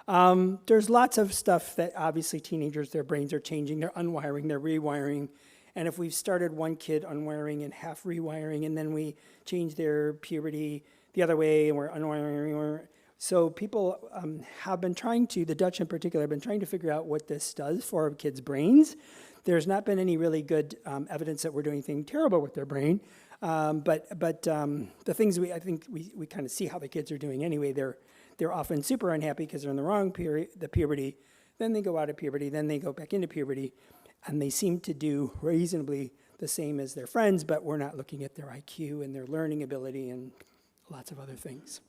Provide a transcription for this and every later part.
There's lots of stuff that obviously teenagers, their brains are changing, they're unwiring, they're rewiring. And if we've started one kid unwiring and half rewiring, and then we change their puberty the other way and we're unwiring, so people have been trying to, the Dutch in particular, have been trying to figure out what this does for kids' brains. There's not been any really good evidence that we're doing anything terrible with their brain. But the things I think we kind of see how the kids are doing anyway. They're often super unhappy because they're in the wrong period, the puberty. Then they go out of puberty. Then they go back into puberty. And they seem to do reasonably the same as their friends, but we're not looking at their IQ and their learning ability and lots of other things.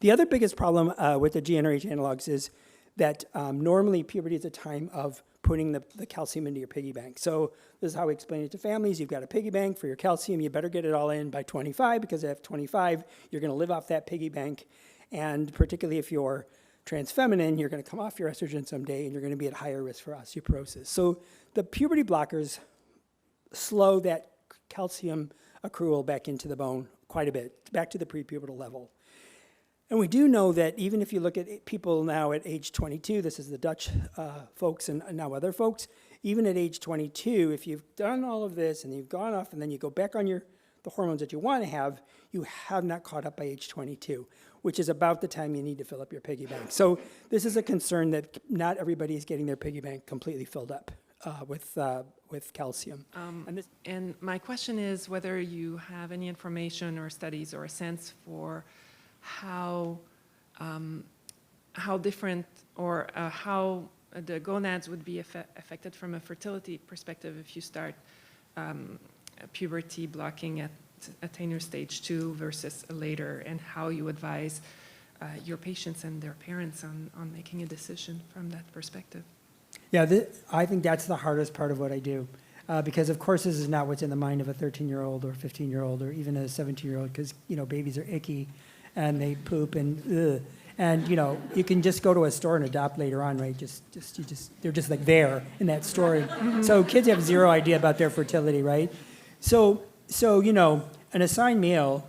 The other biggest problem with the GnRH analogs is that normally puberty is a time of putting the calcium into your piggy bank. So this is how we explain it to families. You've got a piggy bank for your calcium. You better get it all in by 25, because at 25, you're going to live off that piggy bank. And particularly if you're trans feminine, you're going to come off your estrogen someday, and you're going to be at higher risk for osteoporosis. So the puberty blockers slow that calcium accrual back into the bone quite a bit, back to the prepubertal level. And we do know that even if you look at people now at age 22, this is the Dutch folks and now other folks, even at age 22, if you've done all of this and you've gone off and then you go back on the hormones that you want to have, you have not caught up by age 22, which is about the time you need to fill up your piggy bank. So this is a concern that not everybody is getting their piggy bank completely filled up with calcium. And my question is whether you have any information or studies or a sense for how different or how the gonads would be affected from a fertility perspective if you start puberty blocking at tenure stage 2 versus later, and how you advise your patients and their parents on making a decision from that perspective. Yeah, I think that's the hardest part of what I do. Because of course this is not what's in the mind of a 13-year-old or 15-year-old or even a 17-year-old, because babies are icky and they poop and you can just go to a store and adopt later on, right? They're just like there in that story. So kids have zero idea about their fertility, right? So an assigned male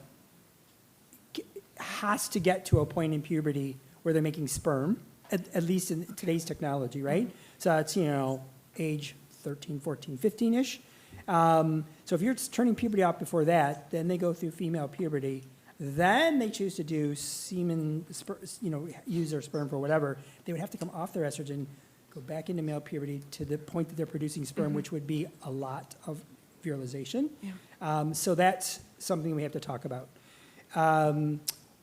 has to get to a point in puberty where they're making sperm, at least in today's technology, right? So that's age 13, 14, 15-ish. So if you're turning puberty off before that, then they go through female puberty. Then they choose to do semen, use their sperm for whatever. They would have to come off their estrogen, go back into male puberty to the point that they're producing sperm, which would be a lot of virilization. Yeah. So that's something we have to talk about.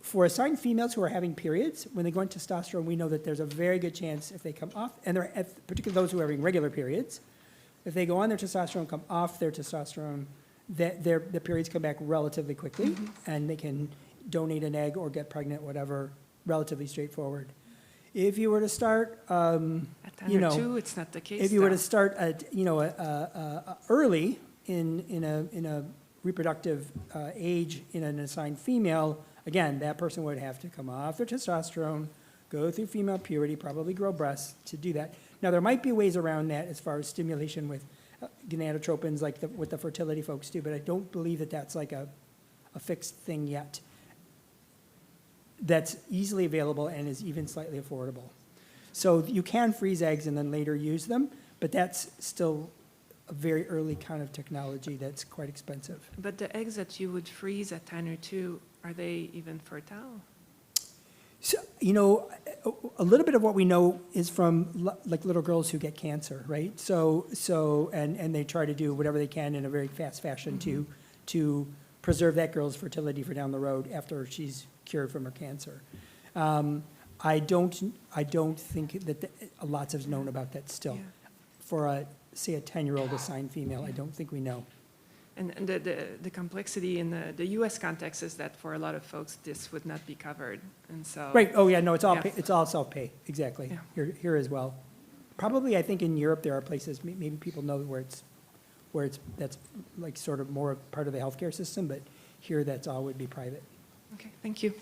For assigned females who are having periods, when they go on testosterone, we know that there's a very good chance if they come off, and particularly those who are having regular periods, if they go on their testosterone, come off their testosterone, their periods come back relatively quickly, and they can donate an egg or get pregnant, whatever, relatively straightforward. If you were to start, at 10 or 2, it's not the case. If you were to start, early in a reproductive age in an assigned female, again, that person would have to come off their testosterone, go through female puberty, probably grow breasts to do that. Now, there might be ways around that as far as stimulation with gonadotropins like what the fertility folks do, but I don't believe that that's like a fixed thing yet that's easily available and is even slightly affordable. So you can freeze eggs and then later use them, but that's still a very early kind of technology that's quite expensive. But the eggs that you would freeze at 10 or 2, are they even fertile? So, a little bit of what we know is from like little girls who get cancer, right? And they try to do whatever they can in a very fast fashion to preserve that girl's fertility for down the road after she's cured from her cancer. I don't think that lots is known about that still. Yeah. For say a 10-year-old assigned female, I don't think we know. And the complexity in the U.S. context is that for a lot of folks, this would not be covered, and so. Right. Oh yeah. No, it's all self-pay. Exactly. Yeah. Here as well. Probably, I think in Europe there are places maybe people know that's like sort of more part of the healthcare system, but here that's all would be private. Okay. Thank you.